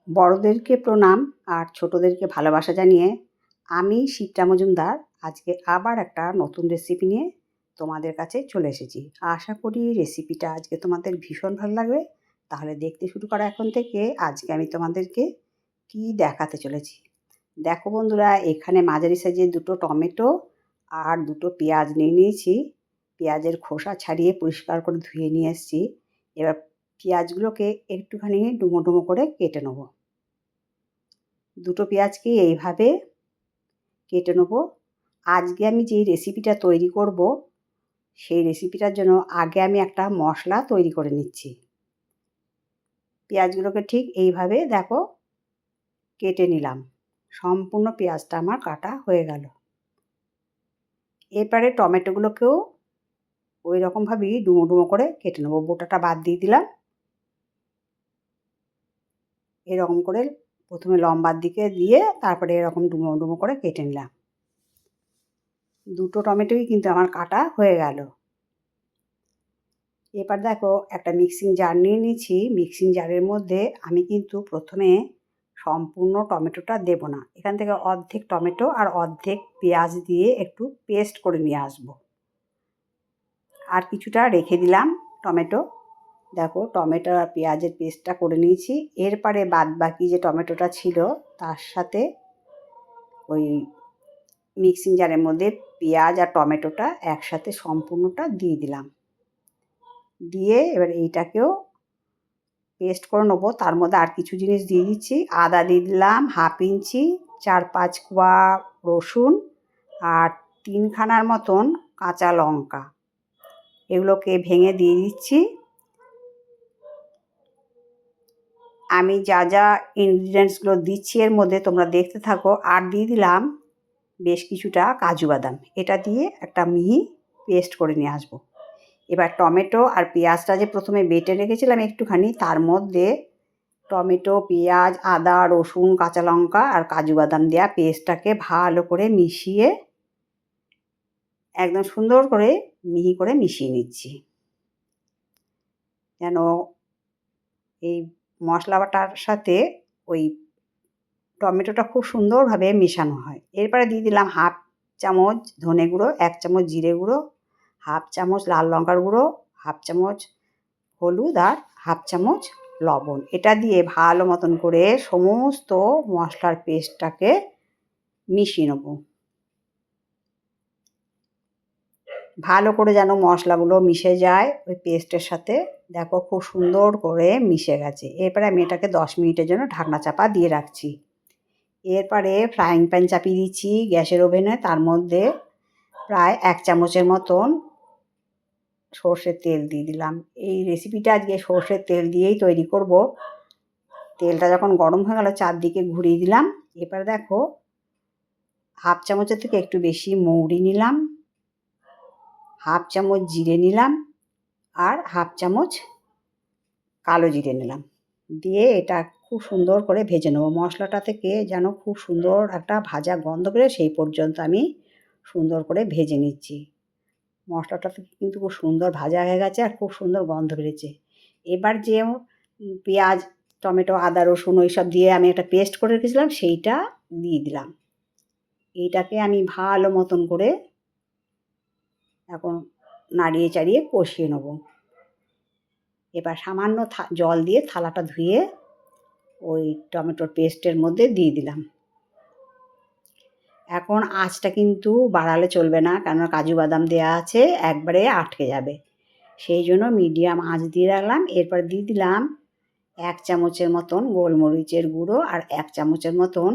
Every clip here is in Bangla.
বড়দেরকে প্রণাম আর ছোটদেরকে ভালোবাসা জানিয়ে আমি শিপ্রা মজুমদার আজকে আবার একটা নতুন রেসিপি নিয়ে তোমাদের কাছে চলে এসেছি। আশা করি রেসিপিটা আজকে তোমাদের ভীষণ ভালো লাগবে। তাহলে দেখতে শুরু করা এখন থেকে। আজকে আমি তোমাদেরকে কি দেখাতে চলেছি দেখো বন্ধুরা, এখানে মাঝারি সাইজের দুটো টমেটো আর দুটো পেঁয়াজ নিয়ে নিয়েছি। পেঁয়াজের খোসা ছাড়িয়ে পরিষ্কার করে ধুয়ে নিয়ে এসেছি। এবার পেঁয়াজগুলোকে একটুখানি ডুমো ডুমো করে কেটে নেব। দুটো পেঁয়াজকে এইভাবে কেটে নেব। আজকে আমি যেই রেসিপিটা তৈরি করব সেই রেসিপিটার জন্য আগে আমি একটা মশলা তৈরি করে নিচ্ছি। পেঁয়াজগুলোকে ঠিক এইভাবে দেখো কেটে নিলাম। সম্পূর্ণ পেঁয়াজটা আমার কাটা হয়ে গেল। এবারে টমেটোগুলোকেও ওই রকমভাবেই ডুমো ডুমো করে কেটে নেবো। বোটাটা বাদ দিয়ে দিলাম। এরকম করে প্রথমে লম্বার দিকে দিয়ে তারপরে এরকম ডুমো ডুমো করে কেটে নিলাম। দুটো টমেটোই কিন্তু আমার কাটা হয়ে গেল। এবার দেখো একটা মিক্সিং জার নিয়ে নিয়েছি। মিক্সিং জারের মধ্যে আমি কিন্তু প্রথমে সম্পূর্ণ টমেটোটা দেব না, এখান থেকে অর্ধেক টমেটো আর অর্ধেক পেঁয়াজ দিয়ে একটু পেস্ট করে নিয়ে আসব। আর কিছুটা রেখে দিলাম টমেটো। দেখো টমেটো আর পেঁয়াজের পেস্টটা করে নিয়েছি। এরপরে বাদ বাকি যে টমেটোটা ছিল তার সাথে ওই মিক্সিং জারের মধ্যে পেঁয়াজ আর টমেটোটা একসাথে সম্পূর্ণটা দিয়ে দিলাম। দিয়ে এবার এইটাকেও পেস্ট করে নেবো। তার মধ্যে আর কিছু জিনিস দিয়ে দিচ্ছি। আদা দিয়ে দিলাম হাফ ইঞ্চি, 4-5 কোয়া রসুন আর 3খানার মতন কাঁচা লঙ্কা, এগুলোকে ভেঙে দিয়ে দিচ্ছি। আমি যা যা ইনগ্রিডিয়েন্টসগুলো দিচ্ছি এর মধ্যে তোমরা দেখতে থাকো। আর দিয়ে দিলাম বেশ কিছুটা কাজু বাদাম। এটা দিয়ে একটা মিহি পেস্ট করে নিয়ে আসবো। এবার টমেটো আর পেঁয়াজটা যে প্রথমে বেটে রেখেছিলাম একটুখানি, তার মধ্যে টমেটো, পেঁয়াজ, আদা, রসুন, কাঁচা লঙ্কা আর কাজু বাদাম দেওয়া পেস্টটাকে ভালো করে মিশিয়ে একদম সুন্দর করে মিহি করে মিশিয়ে নিচ্ছি, যেন এই মশলা বাটার সাথে ওই টমেটোটা খুব সুন্দরভাবে মেশানো হয়। এরপরে দিয়ে দিলাম হাফ চামচ ধনে গুঁড়ো, 1 চামচ জিরে গুঁড়ো, হাফ চামচ লাল লঙ্কার গুঁড়ো, হাফ চামচ হলুদ আর হাফ চামচ লবণ। এটা দিয়ে ভালো মতন করে সমস্ত মশলার পেস্টটাকে মিশিয়ে নেব। ভালো করে যেন মশলাগুলো মিশে যায় ওই পেস্টের সাথে। দেখো খুব সুন্দর করে মিশে গেছে। এরপরে আমি এটাকে 10 মিনিটের জন্য ঢাকনা চাপা দিয়ে রাখছি। এরপরে ফ্রাইং প্যান চাপিয়ে দিচ্ছি গ্যাসের ওভেনে। তার মধ্যে প্রায় 1 চামচের মতন সর্ষের তেল দিয়ে দিলাম। এই রেসিপিটা আজকে সর্ষের তেল দিয়েই তৈরি করব। তেলটা যখন গরম হয়ে গেল চারদিকে ঘুরিয়ে দিলাম। এবার দেখো হাফ চামচের থেকে একটু বেশি মৌরি নিলাম, হাফ চামচ জিরে নিলাম আর হাফ চামচ কালো জিরে নিলাম। দিয়ে এটা খুব সুন্দর করে ভেজে নেবো। মশলাটা থেকে যেন খুব সুন্দর একটা ভাজা গন্ধ বেরোয় সেই পর্যন্ত আমি সুন্দর করে ভেজে নিচ্ছি। মশলাটা থেকে কিন্তু খুব সুন্দর ভাজা হয়ে গেছে আর খুব সুন্দর গন্ধ বেরোচ্ছে। এবার যে পেঁয়াজ, টমেটো, আদা, রসুন ওইসব দিয়ে আমি একটা পেস্ট করে রেখেছিলাম সেইটা দিয়ে দিলাম। এইটাকে আমি ভালো মতন করে এখন নাড়িয়ে চাড়িয়ে কষিয়ে নেব। এবার সামান্য জল দিয়ে থালাটা ধুয়ে ওই টমেটোর পেস্টের মধ্যে দিয়ে দিলাম। এখন আঁচটা কিন্তু বাড়ালে চলবে না, কেননা কাজু বাদাম দেওয়া আছে, একবারে আটকে যাবে। সেই জন্য মিডিয়াম আঁচ দিয়ে রাখলাম। এরপর দিয়ে দিলাম 1 চামচের মতন গোলমরিচের গুঁড়ো আর 1 চামচের মতন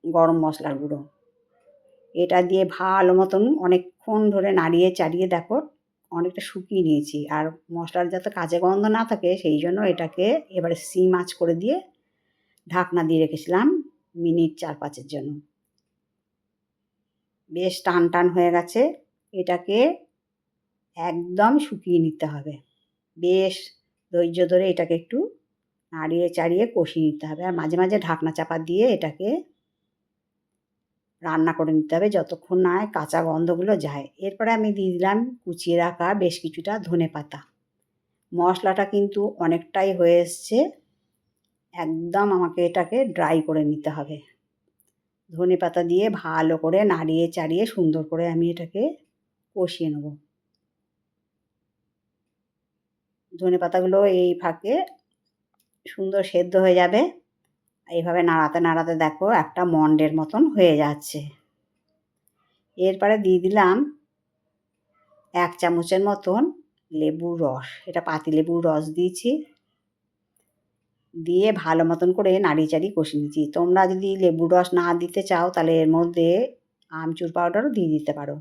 গরম মশলার গুঁড়ো। এটা দিয়ে ভালো মতন অনেকক্ষণ ধরে নাড়িয়ে চাড়িয়ে দেখো অনেকটা শুকিয়ে নিয়েছি। আর মশলার যাতে কাঁচা গন্ধ না থাকে সেই জন্য এটাকে এবারে সিম আঁচ করে দিয়ে ঢাকনা দিয়ে রেখেছিলাম মিনিট 4-5-এর জন্য। বেশ টান টান হয়ে গেছে। এটাকে একদম শুকিয়ে নিতে হবে। বেশ ধৈর্য ধরে এটাকে একটু নাড়িয়ে চাড়িয়ে কষিয়ে নিতে হবে। আর মাঝে মাঝে ঢাকনা চাপা দিয়ে এটাকে রান্না করে নিতে হবে যতক্ষণ না কাঁচা গন্ধগুলো যায়। এরপরে আমি দিয়ে দিলাম কুচিয়ে রাখা বেশ কিছুটা ধনেপাতা। মশলাটা কিন্তু অনেকটাই হয়ে এসছে। একদম আমাকে এটাকে ড্রাই করে নিতে হবে। ধনেপাতা দিয়ে ভালো করে নাড়িয়ে চাড়িয়ে সুন্দর করে আমি এটাকে কষিয়ে নেব। ধনেপাতাগুলো এই ফাঁকে সুন্দর সেদ্ধ হয়ে যাবে। এইভাবে নাড়াতে নাড়াতে দেখো একটা মন্ডের মতন হয়ে যাচ্ছে। এরপরে দিয়ে দিলাম 1 চামচের মতন লেবুর রস। এটা পাতিলেবুর রস দিয়েছি। দিয়ে ভালো মতন করে নাড়িয়ে চাড়িয়ে কষিয়ে নিচ্ছি। তোমরা যদি লেবুর রস না দিতে চাও তাহলে এর মধ্যে আমচুর পাউডারও দিয়ে দিতে পারো।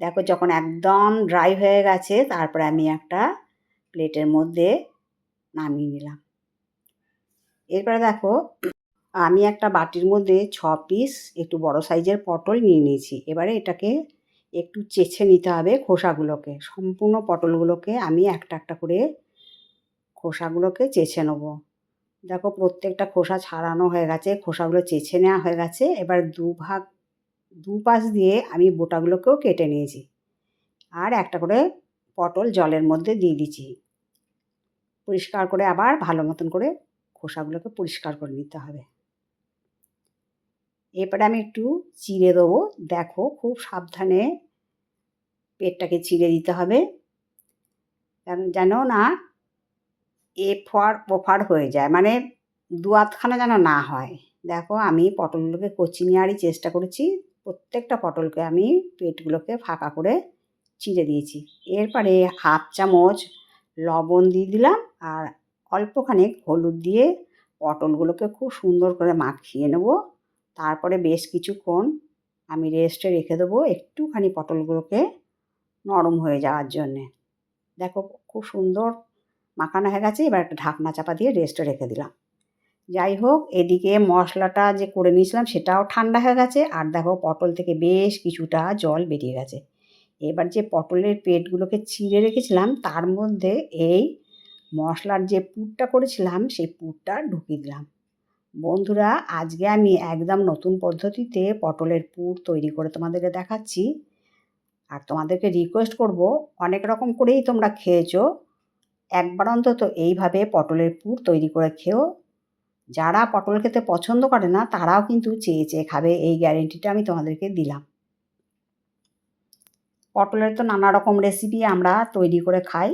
দেখো যখন একদম ড্রাই হয়ে গেছে তারপরে আমি একটা প্লেটের মধ্যে নামিয়ে নিলাম। এরপরে দেখো আমি একটা বাটির মধ্যে 6 পিস একটু বড় সাইজের পটল নিয়ে নিয়েছি। এবারে এটাকে একটু চেঁছে নিতে হবে খোসাগুলোকে। সম্পূর্ণ পটলগুলোকে আমি একটা একটা করে খোসাগুলোকে চেঁছে নেবো। দেখো প্রত্যেকটা খোসা ছাড়ানো হয়ে গেছে, খোসাগুলো চেঁছে নেওয়া হয়ে গেছে। এবার দুপাশ দিয়ে আমি বোটাগুলোকেও কেটে নিয়েছি। আর একটা করে পটল জলের মধ্যে দিয়ে দিচ্ছি। পরিষ্কার করে আবার ভালো মতন করে খোসাগুলোকে পরিষ্কার করে নিতে হবে। এরপরে আমি একটু চিড়ে দেবো। দেখো খুব সাবধানে পেটটাকে চিড়ে দিতে হবে, যেন না ওফার হয়ে যায়, মানে দুআধখানা যেন না হয়। দেখো আমি পটলগুলোকে কচি নেওয়ারই চেষ্টা করেছি। প্রত্যেকটা পটলকে আমি পেটগুলোকে ফাঁকা করে চিড়ে দিয়েছি। এরপরে 1/2 চামচ লবণ দিয়ে দিলাম আর অল্পখানিক হলুদ দিয়ে পটলগুলোকে খুব সুন্দর করে মাখিয়ে নেব। তারপরে বেশ কিছুক্ষণ আমি রেস্টে রেখে দেবো একটুখানি পটলগুলোকে নরম হয়ে যাওয়ার জন্যে। দেখো খুব সুন্দর মাখানো হয়ে গেছে। এবার একটা ঢাকনা চাপা দিয়ে রেস্টে রেখে দিলাম। যাই হোক এদিকে মশলাটা যে করে নিয়েছিলাম সেটাও ঠান্ডা হয়ে গেছে। আর দেখো পটল থেকে বেশ কিছুটা জল বেরিয়ে গেছে। এবার যে পটলের পেটগুলোকে চিড়ে রেখেছিলাম তার মধ্যে এই মশলার যে পুরটা করেছিলাম সেই পুরটা ঢুকিয়ে দিলাম। বন্ধুরা আজকে আমি একদম নতুন পদ্ধতিতে পটলের পুর তৈরি করে তোমাদেরকে দেখাচ্ছি। আর তোমাদেরকে রিকোয়েস্ট করব, অনেক রকম করেই তোমরা খেয়েছো, একবার অন্তত এইভাবে পটলের পুর তৈরি করে খেও। যারা পটল খেতে পছন্দ করে না তারাও কিন্তু চেয়ে চেয়ে খাবে, এই গ্যারেন্টিটা আমি তোমাদেরকে দিলাম। পটলের তো নানা রকম রেসিপি আমরা তৈরি করে খাই,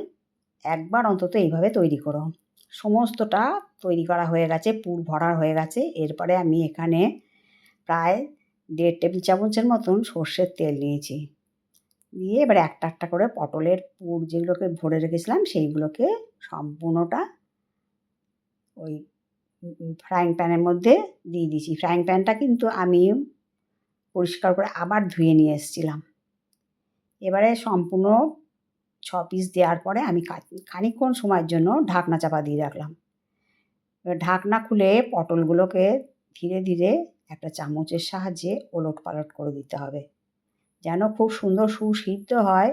একবার অন্তত এইভাবে তৈরি করো। সমস্তটা তৈরি করা হয়ে গেছে, পুর ভরা হয়ে গেছে। এরপরে আমি এখানে প্রায় 1.5 টেবিল চামচের মতন সর্ষের তেল নিয়েছি। দিয়ে এবার একটা একটা করে পটলের পুর যেগুলোকে ভরে রেখেছিলাম সেইগুলোকে সম্পূর্ণটা ওই ফ্রাইং প্যানের মধ্যে দিয়ে দিয়েছি। ফ্রাইং প্যানটা কিন্তু আমি পরিষ্কার করে আবার ধুয়ে নিয়ে এসেছিলাম। এবারে সম্পূর্ণ 6 পিস দেওয়ার পরে আমি খানিকক্ষণ সময়ের জন্য ঢাকনা চাপা দিয়ে রাখলাম। এবার ঢাকনা খুলে পটলগুলোকে ধীরে ধীরে একটা চামচের সাহায্যে ওলট পালট করে দিতে হবে, যেন খুব সুন্দর সুসিদ্ধ হয়।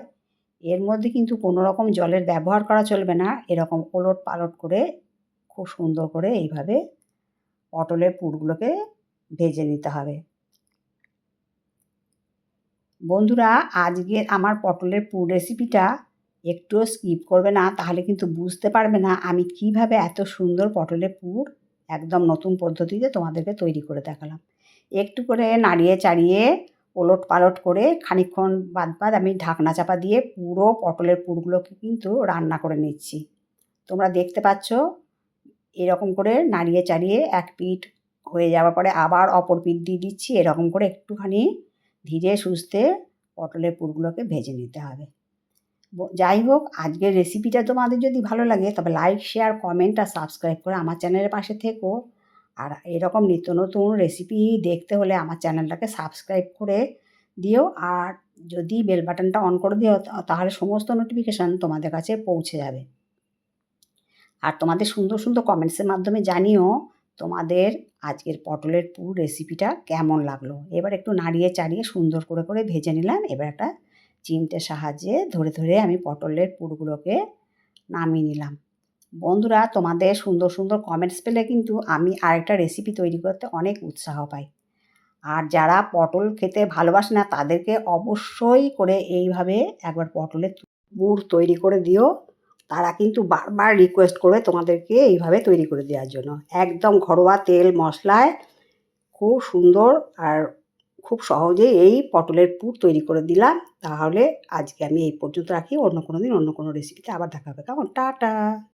এর মধ্যে কিন্তু কোনো রকম জলের ব্যবহার করা চলবে না। এরকম ওলট পালট করে খুব সুন্দর করে এইভাবে পটলের পুরগুলোকে ভেজে নিতে হবে। বন্ধুরা আজকের আমার পটলের পুর রেসিপিটা একটুও স্কিপ করবে না, তাহলে কিন্তু বুঝতে পারবে না আমি কিভাবে এত সুন্দর পটলের পুর একদম নতুন পদ্ধতিতে তোমাদেরকে তৈরি করে দেখালাম। একটু করে নাড়িয়ে চাড়িয়ে ওলট পালট করে খানিকক্ষণ বাদ আমি ঢাকনা চাপা দিয়ে পুরো পটলের পুরগুলোকে কিন্তু রান্না করে নিচ্ছি। তোমরা দেখতে পাচ্ছ এরকম করে নাড়িয়ে চাড়িয়ে এক পিঠ হয়ে যাওয়ার পরে আবার অপর পিঠ দিয়ে দিচ্ছি। এরকম করে একটুখানি ধীরে সুস্থে পটলের পুরগুলোকে ভেজে নিতে হবে। যাই হোক আজকের রেসিপিটা তোমাদের যদি ভালো লাগে তবে লাইক শেয়ার কমেন্ট আর সাবস্ক্রাইব করে আমার চ্যানেলের পাশে থেকো। আর এরকম নিত্য নতুন রেসিপি দেখতে হলে আমার চ্যানেলটাকে সাবস্ক্রাইব করে দিও। আর যদি বেল বাটনটা অন করে দিও তাহলে সমস্ত নোটিফিকেশান তোমাদের কাছে পৌঁছে যাবে। আর তোমাদের সুন্দর সুন্দর কমেন্টসের মাধ্যমে জানিও তোমাদের আজকের পটলের পুর রেসিপিটা কেমন লাগলো। এবার একটু নাড়িয়ে চাড়িয়ে সুন্দর করে করে ভেজে নিলাম। এবার একটা চিমটের সাহায্যে ধরে ধরে আমি পটলের পুরগুলোকে নামিয়ে নিলাম। বন্ধুরা তোমাদের সুন্দর সুন্দর কমেন্টস পেলে কিন্তু আমি আরেকটা রেসিপি তৈরি করতে অনেক উৎসাহ পাই। আর যারা পটল খেতে ভালোবাসে না তাদেরকে অবশ্যই করে এইভাবে একবার পটলের পুর তৈরি করে দিও, তারা কিন্তু বারবার রিকোয়েস্ট করবে তোমাদেরকে এইভাবে তৈরি করে দেওয়ার জন্য। একদম ঘরোয়া তেল মশলায় খুব সুন্দর আর খুব সহজেই এই পটলের পুর তৈরি করে দিলাম। তাহলে আজকে আমি এই পর্যন্ত রাখি। অন্য কোনো দিন অন্য কোনো রেসিপিতে আবার দেখা হবে। কেমন? টাটা।